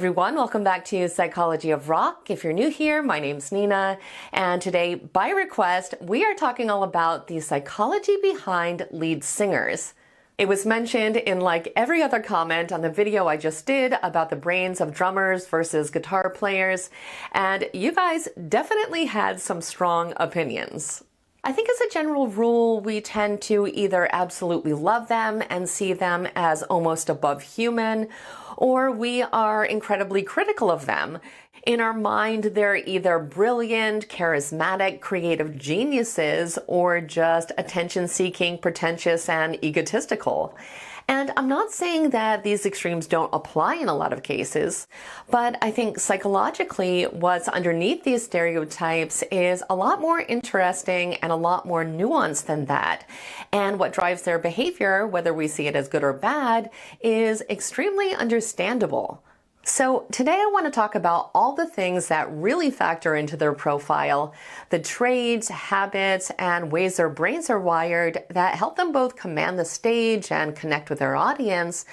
everyone, welcome back to Psychology of Rock. If you're new here, my name's Nina, and today, by request, we are talking all about the psychology behind lead singers. It was mentioned in like every other comment on the video I just did about the brains of drummers versus guitar players, and you guys definitely had some strong opinions. I think as a general rule, we tend to either absolutely love them and see them as almost above human, or we are incredibly critical of them. In our mind, they're either brilliant, charismatic, creative geniuses, or just attention-seeking, pretentious, and egotistical. And I'm not saying that these extremes don't apply in a lot of cases, but I think psychologically what's underneath these stereotypes is a lot more interesting and a lot more nuanced than that. And what drives their behavior, whether we see it as good or bad, is extremely understandable. So today I want to talk about all the things that really factor into their profile, the traits, habits, and ways their brains are wired that help them both command the stage and connect with their audience,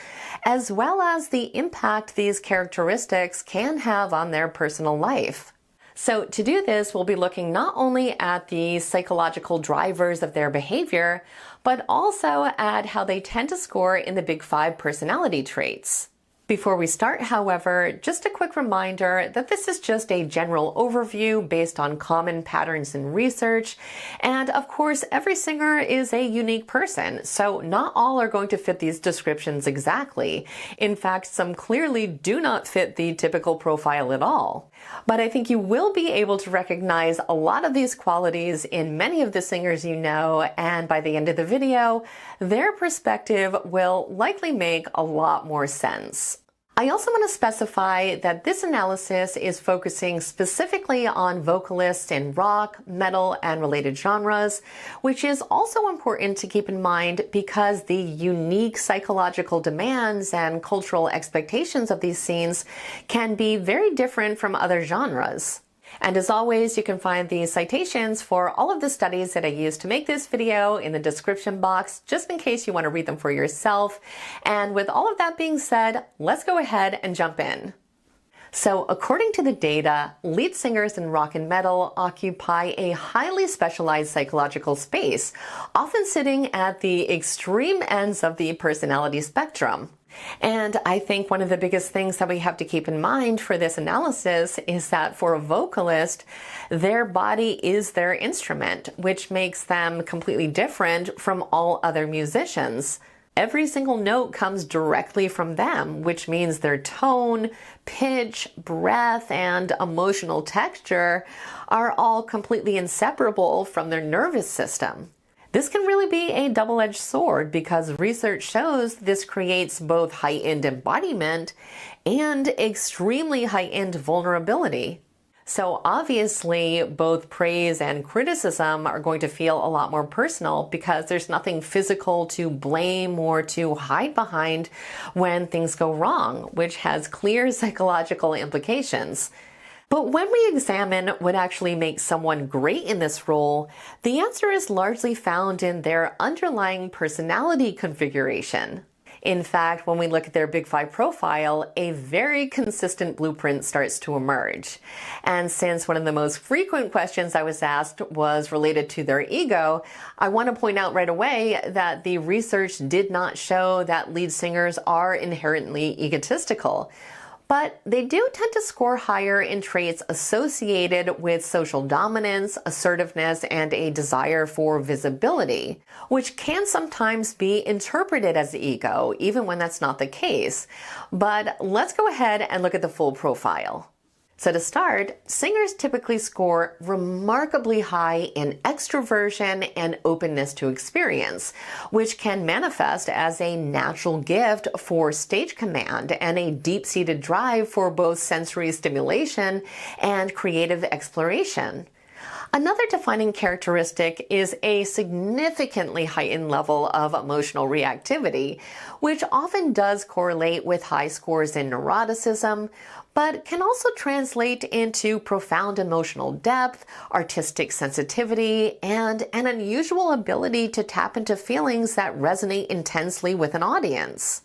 as well as the impact these characteristics can have on their personal life. So to do this, we'll be looking not only at the psychological drivers of their behavior, but also at how they tend to score in the Big Five personality traits. Before we start, however, just a quick reminder that this is just a general overview based on common patterns in research. And of course, every singer is a unique person, so not all are going to fit these descriptions exactly. In fact, some clearly do not fit the typical profile at all. But I think you will be able to recognize a lot of these qualities in many of the singers you know, and by the end of the video, their perspective will likely make a lot more sense. I also want to specify that this analysis is focusing specifically on vocalists in rock, metal, and related genres, which is also important to keep in mind because the unique psychological demands and cultural expectations of these scenes can be very different from other genres. And as always, you can find the citations for all of the studies that I used to make this video in the description box, just in case you want to read them for yourself. And with all of that being said, let's go ahead and jump in. So according to the data, lead singers in rock and metal occupy a highly specialized psychological space, often sitting at the extreme ends of the personality spectrum. And I think one of the biggest things that we have to keep in mind for this analysis is that for a vocalist, their body is their instrument, which makes them completely different from all other musicians. Every single note comes directly from them, which means their tone, pitch, breath, and emotional texture are all completely inseparable from their nervous system. This can really be a double-edged sword because research shows this creates both heightened embodiment and extremely heightened vulnerability. So obviously, both praise and criticism are going to feel a lot more personal because there's nothing physical to blame or to hide behind when things go wrong, which has clear psychological implications. But when we examine what actually makes someone great in this role, the answer is largely found in their underlying personality configuration. In fact, when we look at their Big Five profile, a very consistent blueprint starts to emerge. And since one of the most frequent questions I was asked was related to their ego, I want to point out right away that the research did not show that lead singers are inherently egotistical. But they do tend to score higher in traits associated with social dominance, assertiveness, and a desire for visibility, which can sometimes be interpreted as ego, even when that's not the case. But let's go ahead and look at the full profile. So to start, singers typically score remarkably high in extraversion and openness to experience, which can manifest as a natural gift for stage command and a deep-seated drive for both sensory stimulation and creative exploration. Another defining characteristic is a significantly heightened level of emotional reactivity, which often does correlate with high scores in neuroticism, but can also translate into profound emotional depth, artistic sensitivity, and an unusual ability to tap into feelings that resonate intensely with an audience.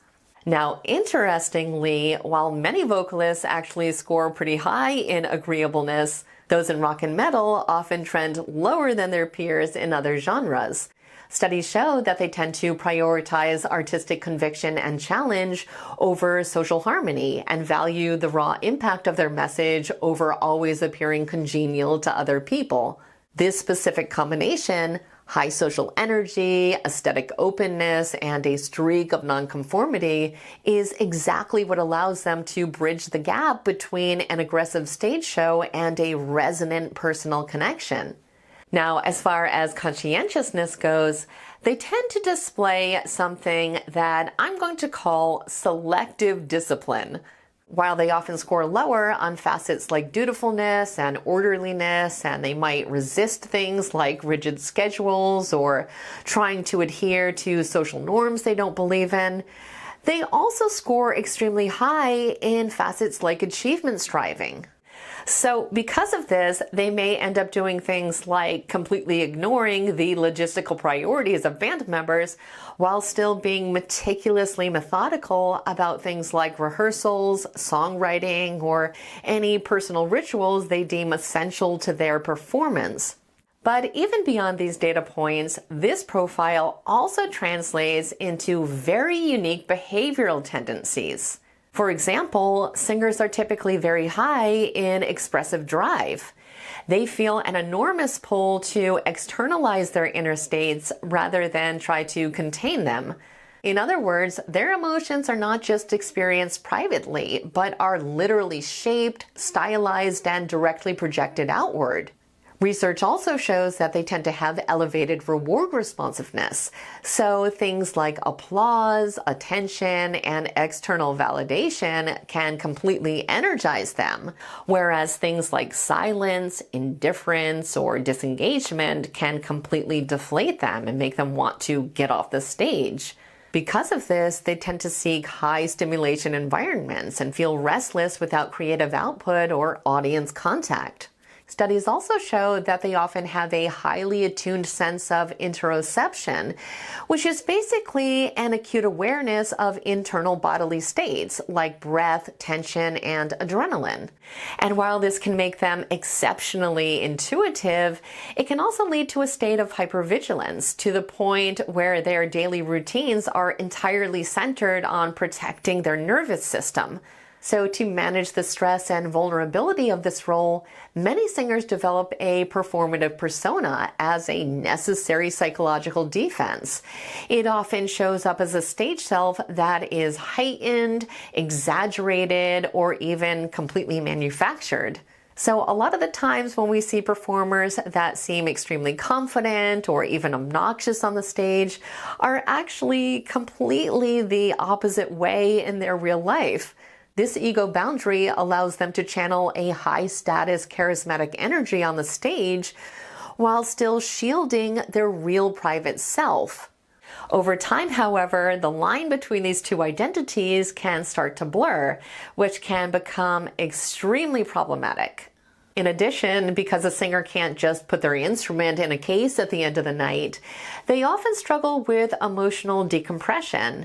Now, interestingly, while many vocalists actually score pretty high in agreeableness, those in rock and metal often trend lower than their peers in other genres. Studies show that they tend to prioritize artistic conviction and challenge over social harmony and value the raw impact of their message over always appearing congenial to other people. This specific combination, high social energy, aesthetic openness, and a streak of nonconformity, is exactly what allows them to bridge the gap between an aggressive stage show and a resonant personal connection. Now, as far as conscientiousness goes, they tend to display something that I'm going to call selective discipline. While they often score lower on facets like dutifulness and orderliness, and they might resist things like rigid schedules or trying to adhere to social norms they don't believe in, they also score extremely high in facets like achievement striving. So because of this, they may end up doing things like completely ignoring the logistical priorities of band members while still being meticulously methodical about things like rehearsals, songwriting, or any personal rituals they deem essential to their performance. But even beyond these data points, this profile also translates into very unique behavioral tendencies. For example, singers are typically very high in expressive drive. They feel an enormous pull to externalize their inner states rather than try to contain them. In other words, their emotions are not just experienced privately, but are literally shaped, stylized, and directly projected outward. Research also shows that they tend to have elevated reward responsiveness. So things like applause, attention, and external validation can completely energize them, whereas things like silence, indifference, or disengagement can completely deflate them and make them want to get off the stage. Because of this, they tend to seek high stimulation environments and feel restless without creative output or audience contact. Studies also show that they often have a highly attuned sense of interoception, which is basically an acute awareness of internal bodily states like breath, tension, and adrenaline. And while this can make them exceptionally intuitive, it can also lead to a state of hypervigilance to the point where their daily routines are entirely centered on protecting their nervous system. So to manage the stress and vulnerability of this role, many singers develop a performative persona as a necessary psychological defense. It often shows up as a stage self that is heightened, exaggerated, or even completely manufactured. So a lot of the times when we see performers that seem extremely confident or even obnoxious on the stage are actually completely the opposite way in their real life. This ego boundary allows them to channel a high-status charismatic energy on the stage while still shielding their real private self. Over time, however, the line between these two identities can start to blur, which can become extremely problematic. In addition, because a singer can't just put their instrument in a case at the end of the night, they often struggle with emotional decompression.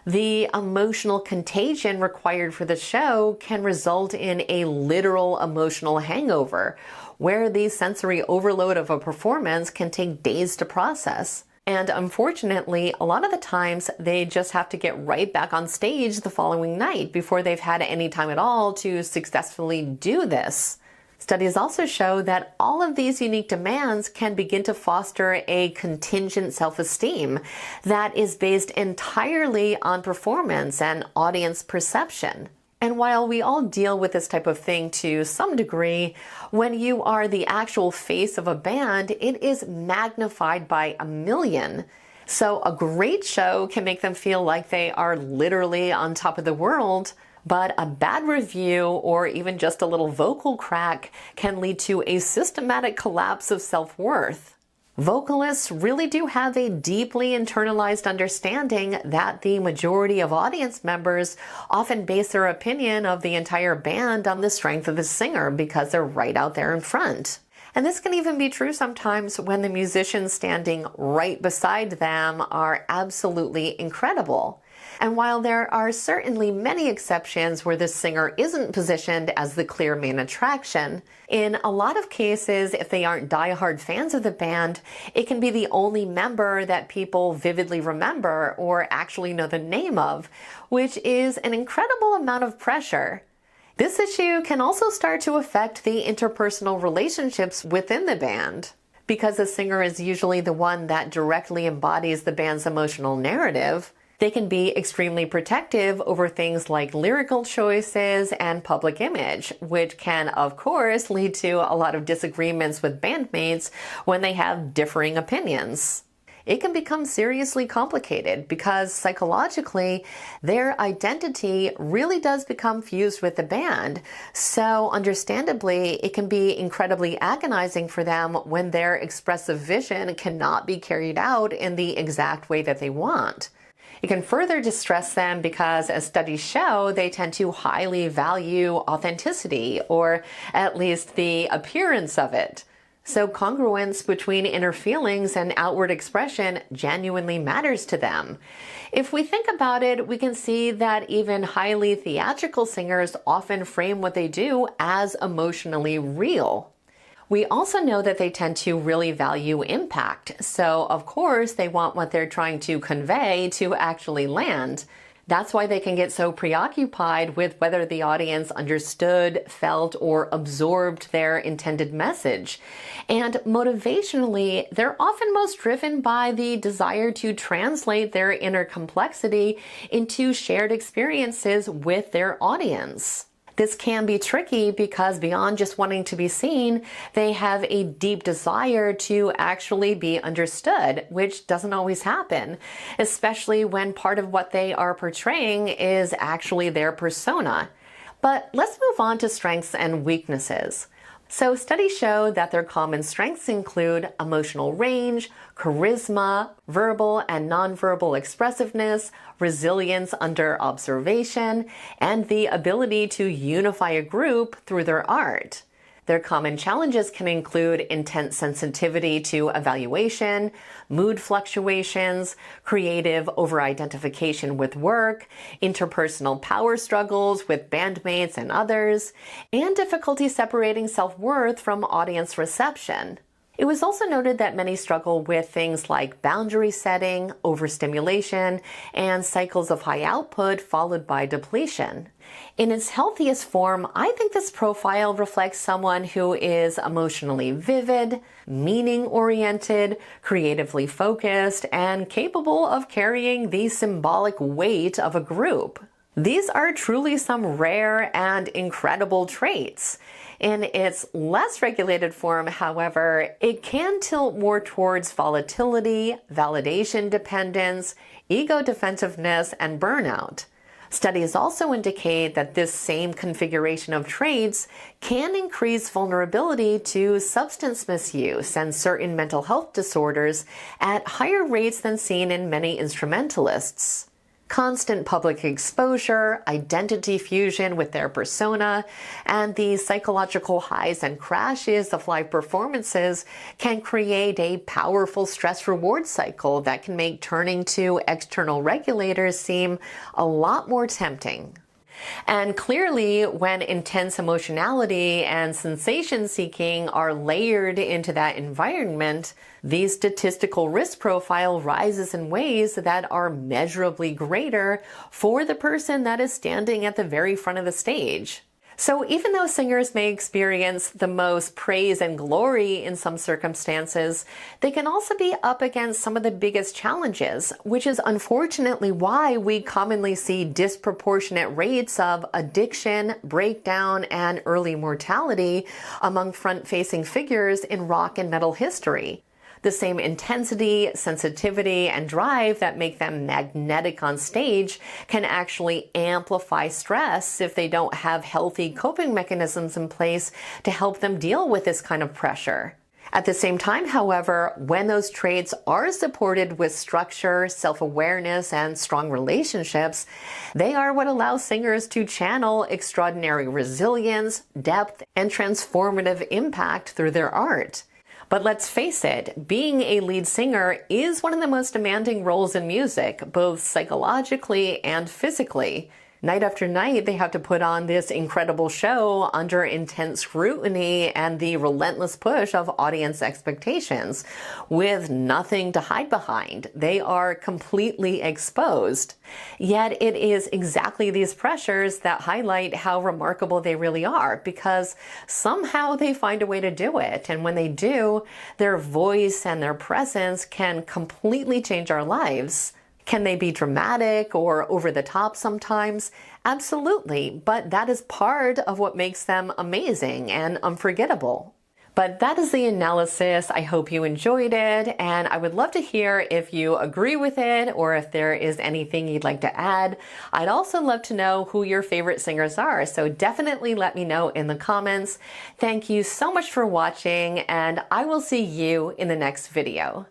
The emotional contagion required for the show can result in a literal emotional hangover, where the sensory overload of a performance can take days to process. And unfortunately, a lot of the times they just have to get right back on stage the following night before they've had any time at all to successfully do this. Studies also show that all of these unique demands can begin to foster a contingent self-esteem that is based entirely on performance and audience perception. And while we all deal with this type of thing to some degree, when you are the actual face of a band, it is magnified by a million. So a great show can make them feel like they are literally on top of the world, but a bad review or even just a little vocal crack can lead to a systematic collapse of self-worth. Vocalists really do have a deeply internalized understanding that the majority of audience members often base their opinion of the entire band on the strength of the singer because they're right out there in front. And this can even be true sometimes when the musicians standing right beside them are absolutely incredible. And while there are certainly many exceptions where the singer isn't positioned as the clear main attraction, in a lot of cases, if they aren't diehard fans of the band, it can be the only member that people vividly remember or actually know the name of, which is an incredible amount of pressure. This issue can also start to affect the interpersonal relationships within the band. Because the singer is usually the one that directly embodies the band's emotional narrative, they can be extremely protective over things like lyrical choices and public image, which can, of course, lead to a lot of disagreements with bandmates when they have differing opinions. It can become seriously complicated because psychologically, their identity really does become fused with the band. So understandably, it can be incredibly agonizing for them when their expressive vision cannot be carried out in the exact way that they want. It can further distress them because, as studies show, they tend to highly value authenticity, or at least the appearance of it. So congruence between inner feelings and outward expression genuinely matters to them. If we think about it, we can see that even highly theatrical singers often frame what they do as emotionally real. We also know that they tend to really value impact. So, of course, they want what they're trying to convey to actually land. That's why they can get so preoccupied with whether the audience understood, felt, or absorbed their intended message. And motivationally, they're often most driven by the desire to translate their inner complexity into shared experiences with their audience. This can be tricky because beyond just wanting to be seen, they have a deep desire to actually be understood, which doesn't always happen, especially when part of what they are portraying is actually their persona. But let's move on to strengths and weaknesses. So studies show that their common strengths include emotional range, charisma, verbal and nonverbal expressiveness, resilience under observation, and the ability to unify a group through their art. Their common challenges can include intense sensitivity to evaluation, mood fluctuations, creative over-identification with work, interpersonal power struggles with bandmates and others, and difficulty separating self-worth from audience reception. It was also noted that many struggle with things like boundary setting, overstimulation, and cycles of high output followed by depletion. In its healthiest form, I think this profile reflects someone who is emotionally vivid, meaning-oriented, creatively focused, and capable of carrying the symbolic weight of a group. These are truly some rare and incredible traits. In its less regulated form, however, it can tilt more towards volatility, validation dependence, ego defensiveness, and burnout. Studies also indicate that this same configuration of traits can increase vulnerability to substance misuse and certain mental health disorders at higher rates than seen in many instrumentalists. Constant public exposure, identity fusion with their persona, and the psychological highs and crashes of live performances can create a powerful stress-reward cycle that can make turning to external regulators seem a lot more tempting. And clearly, when intense emotionality and sensation seeking are layered into that environment, the statistical risk profile rises in ways that are measurably greater for the person that is standing at the very front of the stage. So even though singers may experience the most praise and glory in some circumstances, they can also be up against some of the biggest challenges, which is unfortunately why we commonly see disproportionate rates of addiction, breakdown, and early mortality among front-facing figures in rock and metal history. The same intensity, sensitivity, and drive that make them magnetic on stage can actually amplify stress if they don't have healthy coping mechanisms in place to help them deal with this kind of pressure. At the same time, however, when those traits are supported with structure, self-awareness, and strong relationships, they are what allows singers to channel extraordinary resilience, depth, and transformative impact through their art. But let's face it, being a lead singer is one of the most demanding roles in music, both psychologically and physically. Night after night, they have to put on this incredible show under intense scrutiny and the relentless push of audience expectations, with nothing to hide behind. They are completely exposed. Yet it is exactly these pressures that highlight how remarkable they really are, because somehow they find a way to do it. And when they do, their voice and their presence can completely change our lives. Can they be dramatic or over the top sometimes? Absolutely, but that is part of what makes them amazing and unforgettable. But that is the analysis. I hope you enjoyed it, and I would love to hear if you agree with it or if there is anything you'd like to add. I'd also love to know who your favorite singers are, so definitely let me know in the comments. Thank you so much for watching, and I will see you in the next video.